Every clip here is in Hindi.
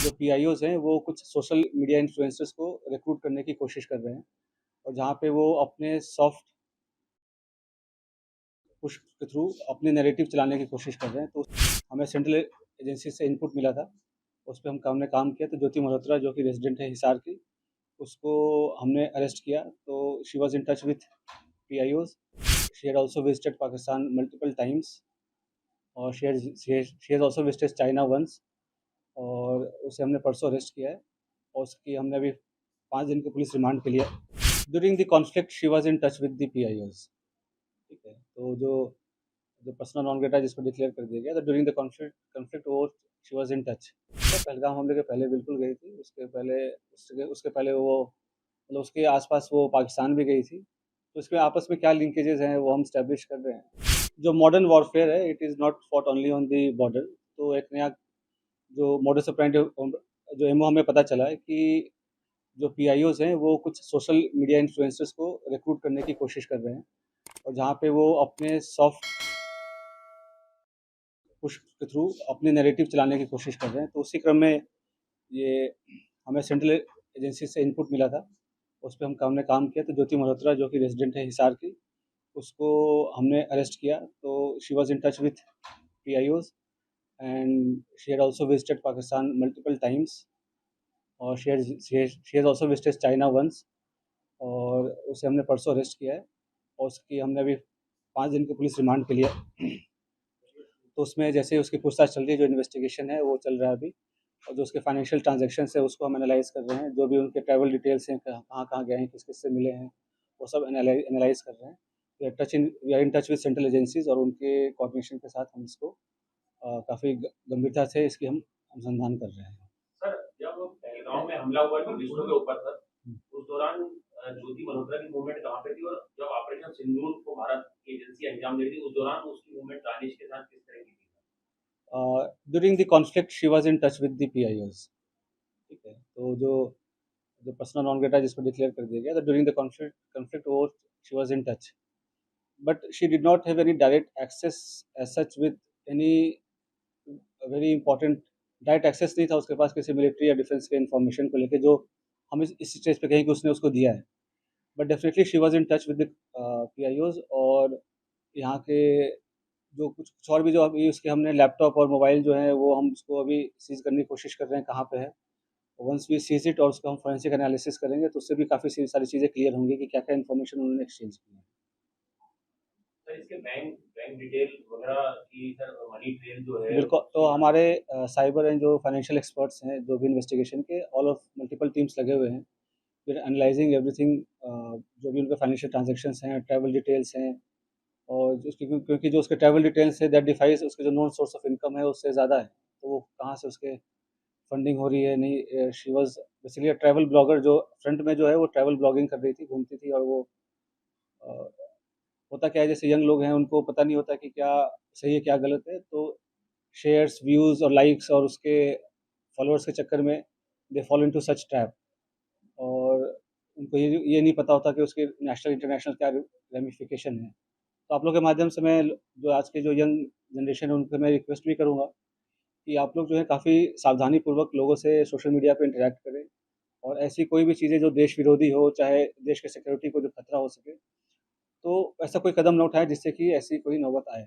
जो पीआईओज़ हैं वो कुछ सोशल मीडिया इन्फ्लुएंसर्स को रिक्रूट करने की कोशिश कर रहे हैं और जहाँ पे वो अपने सॉफ्ट पुश के थ्रू अपने नैरेटिव चलाने की कोशिश कर रहे हैं। तो हमें सेंट्रल एजेंसी से इनपुट मिला था, उस पे हमने काम किया। तो ज्योति मल्होत्रा जो कि रेज़िडेंट है हिसार की, उसको हमने अरेस्ट किया। तो she was in touch with PIOs. She had also visited Pakistan multiple times और she has also visited China once और उसे हमने परसों अरेस्ट किया है और उसकी हमने अभी 5 दिन की पुलिस रिमांड पे लिया। During the conflict she was in touch with the PIOs. ठीक है? तो जो जो पर्सनल नॉन ग्रेटा जिसको डिक्लेयर कर दिया गया, तो ड्यूरिंग द कॉन्फ्लिक्ट कॉन्फ्लिक्ट वो शी वाज़ इन टच। तो पहलगाम हमले के पहले बिल्कुल गई थी, उसके पहले वो मतलब उसके आस-पास वो पाकिस्तान भी गई थी। तो इसमें आपस में क्या लिंकेजेज़ हैं वो हम एस्टैब्लिश कर रहे हैं। जो मॉडर्न वॉरफेयर है, it is not fought only on the border. तो एक नया जो मोडस ऑपरेंडी जो एमओ हमें पता चला है कि जो पीआईओज़ हैं वो कुछ सोशल मीडिया इन्फ्लुएंसर्स को रिक्रूट करने की कोशिश कर रहे हैं और जहाँ पे वो अपने सॉफ्ट पुश के थ्रू अपने नैरेटिव चलाने की कोशिश कर रहे हैं। तो उसी क्रम में ये हमें सेंट्रल एजेंसी से इनपुट मिला था, उस पे हमने काम किया। तो ज्योति मल्होत्रा जो कि रेज़िडेंट है हिसार की, उसको हमने अरेस्ट किया। तो she was in touch with PIOs and she had also visited Pakistan multiple times और she has also visited China once और उसे हमने परसों अरेस्ट किया है और उसकी हमने अभी 5 दिन की पुलिस रिमांड पे लिया। तो उसमें जैसे ही उसकी पूछताछ चल रही है, जो इन्वेस्टिगेशन है वो चल रहा है अभी और जो उसके फाइनेंशियल ट्रांजैक्शंस है उसको हम एनालाइज़ कर रहे हैं। जो भी उनके ट्रैवल डिटेल्स हैं, कहाँ-कहाँ गए हैं, किस-किस से मिले हैं, वो सब एनालाइज़ कर रहे हैं। We are in touch with central agencies और उनके कोऑर्डिनेशन के साथ हम इसको काफ़ी गंभीरता से इसकी हम अनुसंधान कर रहे हैं। सर, जब पहलगाम में हमला हुआ जो विष्णु के ऊपर था, उस दौरान ज्योति मल्होत्रा की मूवमेंट कहाँ पे थी और जब ऑपरेशन सिंदूर को भारत की एजेंसी अंजाम दे रही थी, उस दौरान उसकी मूवमेंट दानिश के साथ किस तरह की थी? During the conflict she was in touch with the PIOs. ठीक है? तो जो जो पर्सनल नॉन ग्रेटा जिसको डिक्लेयर कर दिया गया, तो ड्यूरिंग द कॉन्फ्लिक्ट वो she was in touch. But she did not have any direct access as such with any very important direct access नहीं था उसके पास किसी मिलिट्री या डिफेंस के इन्फॉर्मेशन को लेके जो हम इस स्टेज पे कहें कि उसने उसको दिया है। But definitely she was in touch with the PIOs और यहाँ के जो कुछ और भी जो अभी उसके हमने लैपटॉप और मोबाइल जो है वो हम उसको अभी सीज़ करने की कोशिश कर रहे हैं कहाँ पे है। वंस वी सीज़ इट और उसका हम फोरेंसिक एनालिसिस करेंगे तो उससे भी काफ़ी सारी चीज़ें क्लियर होंगी कि क्या-क्या इन्फॉर्मेशन उन्होंने एक्सचेंज की है। सर, इसके बैंक बैंक डिटेल वगैरह की सर मनी ट्रेल जो है बिल्कुल, तो उसकी हमारे साइबर एंड जो फाइनेंशियल एक्सपर्ट्स हैं, जो भी इन्वेस्टिगेशन के ऑल ऑफ मल्टीपल टीम्स लगे हुए हैं। फिर एनालाइज़िंग एवरीथिंग जो भी उनके फाइनेंशियल ट्रांज़ैक्शंस हैं, ट्रैवल डिटेल्स हैं और जो उसकी क्योंकि जो उसके ट्रैवल डिटेल्स है दैट डिफाइज़ उसके जो नोन सोर्स ऑफ इनकम है उससे ज़्यादा है। तो वो कहाँ से उसके फंडिंग हो रही है नहीं she was basically a travel blogger जो फ्रंट में जो है वो ट्रैवल ब्लॉगिंग कर रही थी, घूमती थी और वो अ, होता क्या है जैसे यंग लोग हैं उनको पता नहीं होता कि क्या सही है, क्या गलत है। तो शेयर्स, व्यूज़ और लाइक्स और उसके फॉलोअर्स के चक्कर में they fall into such trap और उनको ये नहीं पता होता कि उसके नेशनल, इंटरनेशनल क्या रेमिफिकेशन है। तो आप लोग के माध्यम से मैं जो आज के जो यंग जनरेशन है उनसे मैं रिक्वेस्ट भी करूँगा कि आप लोग जो है काफ़ी सावधानीपूर्वक लोगों से सोशल मीडिया पे इंटरैक्ट करें और ऐसी कोई भी चीज़ें जो देश विरोधी हो, चाहे देश के सिक्योरिटी को जो खतरा हो सके, तो ऐसा कोई कदम ना उठाएँ जिससे कि ऐसी कोई नौबत आए।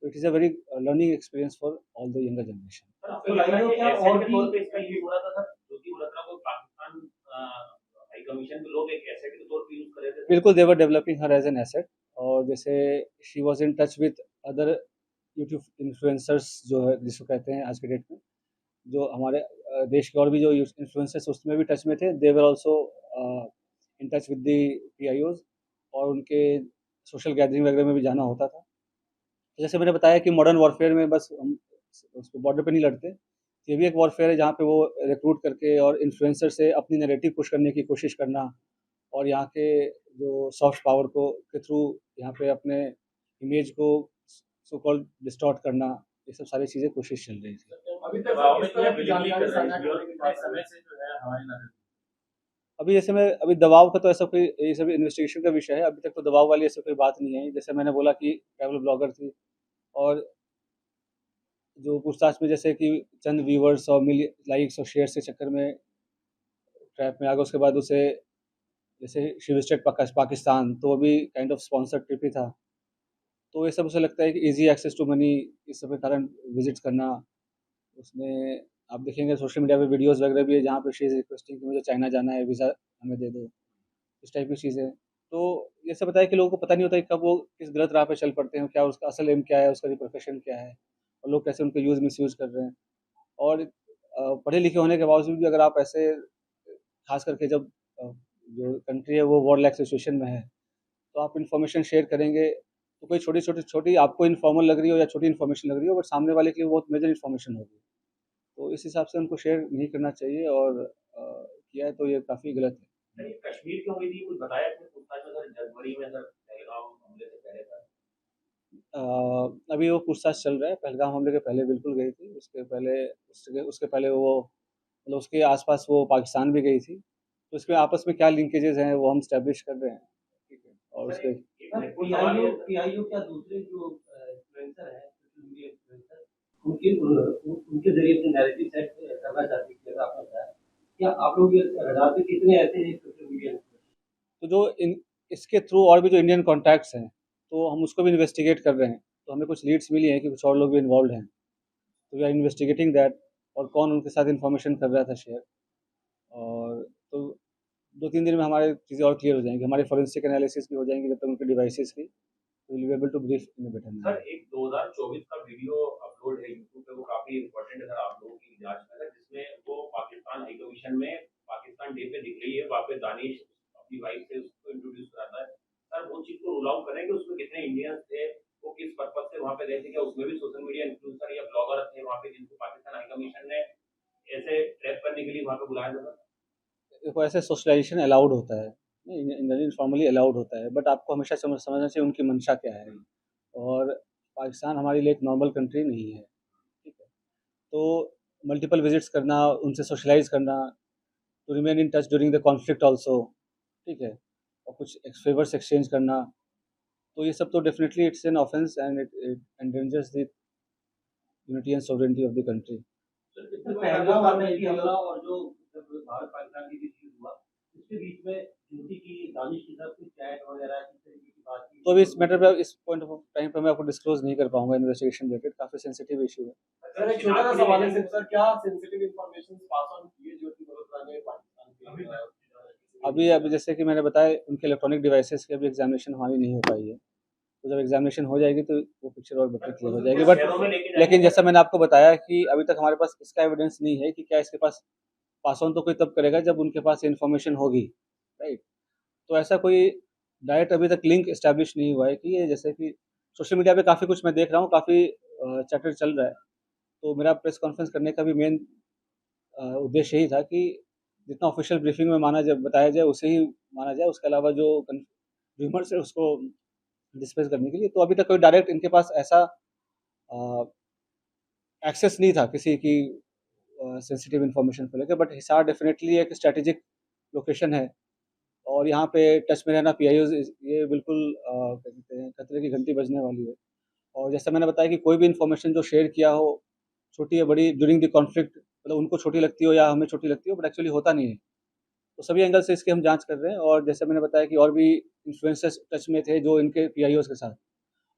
तो it is a very learning experience for all the younger generation. Sir, आपको लग रहा है कि एसेट के तौर पे इसका यूज़ हो रहा था सर? ज्योति मल्होत्रा को पाकिस्तान हाई कमीशन के लोग एक एसेट के तौर पे यूज़ कर रहे थे सर? बिल्कुल, they were developing her as an asset और जैसे she was in touch with other YouTube influencers जो है जिसको कहते हैं आज के डेट में, जो हमारे देश के और भी जो इन्फ्लुएंसर्स उसमें भी टच में थे। They were also in touch with the PIOs और उनके सोशल गैदरिंग वगैरह में भी जाना होता था। तो जैसे मैंने बताया कि मॉडर्न वॉरफेयर में बस हम उस बॉर्डर पे नहीं लड़ते। ये भी एक वॉरफेयर है जहाँ पे वो रिक्रूट करके और इन्फ्लुएंसर से अपनी नैरेटिव पुश करने की कोशिश करना और यहाँ के जो सॉफ्ट पावर को के थ्रू यहाँ पे अपने इमेज को सो कॉल्ड डिस्टॉर्ट करना, ये सब सारी चीज़ें कोशिश चल रही थी। अभी तक दबाव में जो है विलीनली कर रहे हैं और कितने समय से जो है हमारी नजर अभी जैसे मैं अभी दबाव का तो ऐसा कोई ये सब इन्वेस्टिगेशन का विषय है, अभी तक तो दबाव वाली ऐसी कोई बात नहीं है। जैसे मैंने बोला कि ट्रैवल ब्लॉगर थी और जो पूछताछ में जैसे कि चंद व्यूवर्स और लाइक्स और शेयर्स के चक्कर में ट्रैप में आ गया, उसके बाद उसे जैसे शी विजिटेड पाकिस्तान, तो वो भी काइंड ऑफ स्पॉन्सर्ड ट्रिप ही था। तो ये सब उसे लगता है कि ईज़ी एक्सेस टू मनी, इस सब के कारण विज़िट्स करना। उसमें आप देखेंगे सोशल मीडिया पे वीडियोज़ वगैरह भी है जहाँ पे शी इज़ रिक्वेस्टिंग कि मुझे चाइना जाना है, वीज़ा हमें दे दो, इस टाइप की चीज़ें। तो ये सब बताया कि लोगों को पता नहीं होता कि कब वो किस गलत राह पे चल पड़ते हैं, क्या उसका असल एम क्या है, उसका रिप्रोफेशन क्या है, और लोग कैसे उनका मिसयूज़ कर रहे हैं। और पढ़े लिखे होने के बावजूद भी अगर आप ऐसे ख़ास करके जब जो कंट्री है वो वॉर लाइक सिचुएशन में है, तो आप इन्फॉर्मेशन शेयर करेंगे, तो कोई छोटी आपको इन्फॉर्मल लग रही हो या छोटी इन्फॉर्मेशन लग रही हो, बट सामने वाले के लिए बहुत मेजर इन्फॉर्मेशन होगी। तो इस हिसाब से उनको शेयर नहीं करना चाहिए, और किया है तो ये काफ़ी गलत है। सर, ये कश्मीर क्यों हुई थी, कुछ बताया इसमें पूछताछ में सर? जनवरी में सर पहलगाम हमले से पहले था। अ, अभी वो पूछताछ चल रहा है, पहलगाम हमले के पहले बिल्कुल गई थी, उसके पहले वो मतलब उसके आस-पास वो पाकिस्तान भी गई थी। तो इसमें आपस में क्या लिंकेजेज़ हैं वो हम एस्टेब्लिश कर रहे हैं, ठीक है? और सर, उसके एक महत्वपूर्ण सवाल ये है सर। पीआईओ क्या दूसरे जो इन्फ्लुएंसर हैं, सोशल मीडिया इन्फ्लुएंसर, उनके ज़रिए अपने नैरेटिव सेट करना चाहते हैं, जैसा आपने बताया। क्या आप लोग ये रडार पे कितने ऐसे हैं सोशल मीडिया इन्फ्लुएंसर? तो जो इन इसके थ्रू और भी जो इंडियन कॉन्टैक्ट्स हैं, तो हम उसको भी इन्वेस्टिगेट कर रहे हैं। तो हमें कुछ लीड्स मिली हैं कि कुछ और लोग भी इन्वॉल्वड हैं। तो वी आर इन्वेस्टिगेटिंग दैट, और कौन उनके साथ इन्फॉर्मेशन कर रहा था शेयर। और तो 2-3 दिन में हमारी चीज़ें और क्लियर हो जाएँगी, हमारी फोरेंसिक एनालिसिस भी हो जाएँगी जब तक उनके डिवाइसेज़ की, तो will be able to brief in a better sir, manner. एक 2024 का वीडियो अपलोड है यूट्यूब पे, वो काफ़ी इम्पोर्टेंट है सर आप लोगों की जाँच में सर, जिसमें वो पाकिस्तान हाई कमीशन में पाकिस्तान डे पे दिख रही है, वहाँ पे दानिश अपनी वाइफ से उसको इंट्रोड्यूस कराता है। सर, वो चीज़ को रूल आउट करें कि उसमें कितने इंडियंस थे, वो किस पर्पज़ से वहाँ पे गए थे, क्या उसमें भी सोशल मीडिया इन्फ्लुएंसर या ब्लॉगर थे वहाँ पे जिनको पाकिस्तान हाई कमीशन ने ऐसे ट्रैप करने के लिए वहाँ पे बुलाया था सर? देखो, ऐसे सोशलाइज़ेशन अलाउड होता है, नहीं इनफॉर्मली अलाउड होता है, बट आपको हमेशा समझना चाहिए उनकी मंशा क्या है। और पाकिस्तान हमारे लिए एक नॉर्मल कंट्री नहीं है, ठीक है? तो मल्टीपल विज़िट्स करना, उनसे सोशलाइज़ करना, to remain in touch during the conflict also, ठीक है? और कुछ फेवर्स एक्सचेंज करना, तो ये सब तो definitely it's an offence, and it it endangers the unity and sovereignty of the country. Sir, Pahalgam आतंकी हमला और जो जब भारत पाकिस्तान के बीच युद्ध हुआ, उसके बीच में ज्योति की दानिश के साथ कुछ चैट वगैरह इस तरीके की बातचीत तो अभी इस मैटर पे, इस पॉइंट ऑफ टाइम पे मैं आपको डिस्क्लोज़ नहीं कर पाऊँगा, इन्वेस्टिगेशन रिलेटेड काफ़ी सेंसिटिव इश्यू है। सर, एक छोटा सा सवाल है सिर्फ, सर, क्या सेंसिटिव इन्फॉर्मेशन पास ऑन किए ज्योति मल्होत्रा ने पाकिस्तान के अभी जैसे कि मैंने बताया, उनके इलेक्ट्रॉनिक डिवाइसेज़ की अभी एग्ज़ामिनेशन हमारी नहीं हो पाई है। तो जब एग्ज़ामिनेशन हो जाएगी तो वो पिक्चर और बेटर क्लियर हो जाएगी। शहरों में बट लेके जाएंगे लेकिन जैसा मैंने आपको बताया कि अभी तक हमारे पास इसका एविडेंस नहीं है कि क्या इसके पास पास ऑन तो कोई तब करेगा जब उनके पास इन्फॉर्मेशन होगी, राइट? तो ऐसा कोई डायरेक्ट अभी तक लिंक एस्टैब्लिश नहीं हुआ है कि ये, जैसे कि सोशल मीडिया पे काफ़ी कुछ मैं देख रहा हूँ, काफ़ी चैटर चल रहा है। तो मेरा प्रेस कॉन्फ्रेंस करने का भी मेन उद्देश्य यही था कि जितना ऑफ़िशियल ब्रीफिंग में माना जाए, बताया जाए, उसे ही माना जाए, उसके अलावा जो र्यूमर्स है उसको डिस्पेस करने के लिए। तो अभी तक कोई डायरेक्ट इनके पास ऐसा अ, एक्सेस नहीं था किसी की सेंसिटिव इन्फॉर्मेशन को लेके, बट हिसार डेफ़िनेटली एक स्ट्रैटेजिक लोकेशन है, और यहाँ पे टच में रहना पीआईओज़ ये बिल्कुल क्या कहते हैं, खतरे की घंटी बजने वाली है। और जैसा मैंने बताया कि कोई भी इन्फॉर्मेशन जो शेयर किया हो, छोटी या बड़ी ड्यूरिंग द कॉन्फ्लिक्ट, मतलब उनको छोटी लगती हो या हमें छोटी लगती हो, बट एक्चुअली होता नहीं है। तो सभी एंगल से इसकी हम जाँच कर रहे हैं, और जैसे मैंने बताया कि और भी इन्फ्लुएंसर्स टच में थे जो इनके पीआईओज़ के साथ।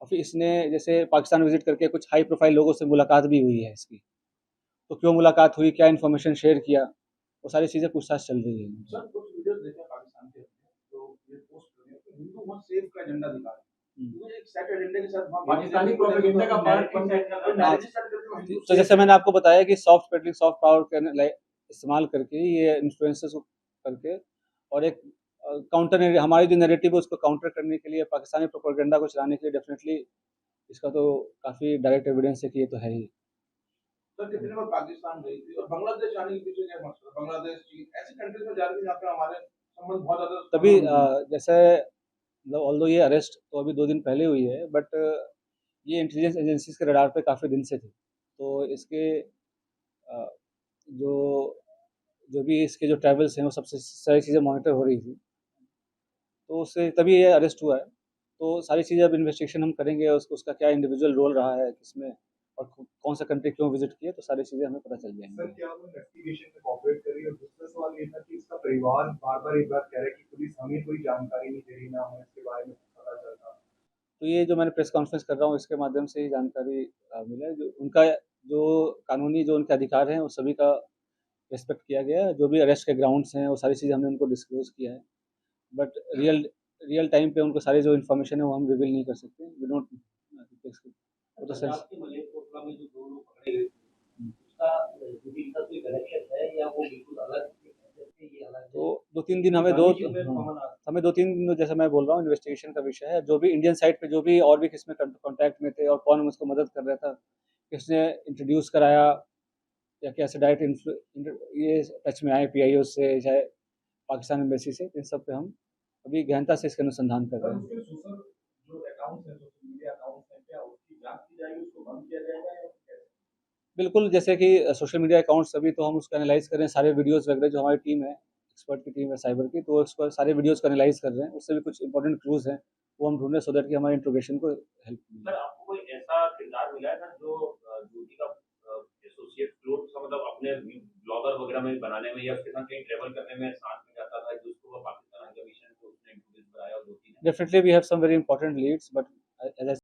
और फिर इसने जैसे पाकिस्तान विज़िट करके कुछ हाई प्रोफ़ाइल लोगों से मुलाकात भी हुई है इसकी। तो क्यों मुलाकात हुई, क्या इन्फॉर्मेशन शेयर किया, वो सारी चीज़ें पूछताछ चल रही है। सर, कुछ वीडियोस देखे पाकिस्तान के, तो ये पोस्ट कर रहे हैं कि हिंदू मत सेव का एजेंडा दिखा रहे हैं। हुँ। तो एक सेट एजेंडे के साथ वहाँ पाकिस्तानी प्रोपेगेंडा का पार्ट बन गया कोई नैरेटिव सेट करके वो हिंदू तो जैसे मैंने आपको बताया कि सॉफ्ट पावर का इस्तेमाल करके ये इन्फ्लुएंसर्स को करके, और एक काउंटर हमारी जो नैरेटिव है उसको काउंटर करने के लिए, पाकिस्तानी प्रोपेगेंडा को चलाने के लिए, डेफिनेटली इसका तो काफ़ी डायरेक्ट एविडेंस है कि ये तो है ही। सर, कितने बार पाकिस्तान गई थी और बांग्लादेश जाने के पीछे क्या मकसद है? बांग्लादेश, चीन ऐसी कंट्रीज में जा रही थी जहाँ पे हमारे संबंध बहुत ज्यादा तभी स्ट्रांग हैं। जैसे मतलब ऑल्दो ये अरेस्ट तो अभी 2 दिन पहले हुई है, बट ये इंटेलिजेंस एजेंसीज़ के रडार पे काफ़ी दिन से थी। तो इसके अ, जो जो भी इसके जो ट्रैवल्स हैं वो सबसे सारी चीज़ें मॉनिटर हो रही थी। तो उससे तभी ये अरेस्ट हुआ है। तो सारी चीज़ें अब इन्वेस्टिगेशन हम करेंगे, उसका क्या इंडिविजुअल रोल रहा है किसमें, और कौन सा कंट्री क्यों विजिट किया, तो सारी चीज़ें हमें पता चल सर जाएंगी। क्या वो इन्वेस्टिगेशन में कोऑपरेट कर रही है? और दूसरा सवाल ये था कि इसका परिवार बार-बार एक बात कह रहा है कि पुलिस हमें कोई जानकारी नहीं दे रही, ना हमें इसके बारे में पता चलता। तो ये जो मैंने प्रेस कॉन्फ्रेंस कर रहा हूँ, इसके माध्यम से ही जानकारी मिला है। जो उनका जो कानूनी जो उनके अधिकार हैं, वो सभी का रिस्पेक्ट किया गया है। जो भी अरेस्ट के ग्राउंड्स हैं, वो सारी चीज़ें हमने उनको डिस्क्लोज़ किया है। बट रियल टाइम पे उनको सारी जो इन्फॉर्मेशन है, वो हम रिवील नहीं कर सकते। वी डोंट वो तो सेंस पंजाब के मलेरकोटला में जो 2 लोग पकड़े गए थे, उसका जुबिली का कोई कनेक्शन है या वो बिल्कुल अलग थे? जैसे ये अलग है। तो 2-3 दिन हमें हमें 2-3 दिन, जैसे मैं बोल रहा हूँ, इन्वेस्टिगेशन का विषय है। जो भी इंडियन साइड पे जो भी और भी किसमें कॉन्टैक्ट में थे और कौन उसको मदद कर रहा था, किसने इंट्रोड्यूस कराया या कैसे डायरेक्ट ये टच में आए पीआईओ से, चाहे पाकिस्तान एम्बेसी से, इन सब पे हम अभी गहनता से इसका अनुसंधान कर रहे हैं। उसके सोशल जो अकाउंट्स हैं, सोशल मीडिया अकाउंट्स हैं, क्या उसकी जांच की जाएगी, उसको बंद किया जाएगा या कैसे? बिल्कुल, जैसे कि सोशल मीडिया अकाउंट्स अभी तो हम उसको एनालाइज़ कर रहे हैं, सारे वीडियोज़ वगैरह जो हमारी टीम है, एक्सपर्ट की टीम है साइबर की, तो उसको सारे वीडियोज़ को एनालाइज़ कर रहे हैं। उससे भी कुछ इंपॉर्टेंट क्लूज़ हैं, वो हम ढूँढ रहे हैं, सो दैट कि हमारे इंट्रोगेशन को हेल्प मिले। सर आपको कोई ऐसा किरदार मिला है सर जो ज्योति का एसोसिएट क्लोज सा, मतलब अपने ब्लॉगर वगैरह में बनाने में या उसके साथ कहीं ट्रैवल करने में साथ में जाता था, जिसको वो पाकिस्तान हाई कमीशन को उसने इंट्रोड्यूस कराया और ज्योति ने? Definitely we have some very important leads, but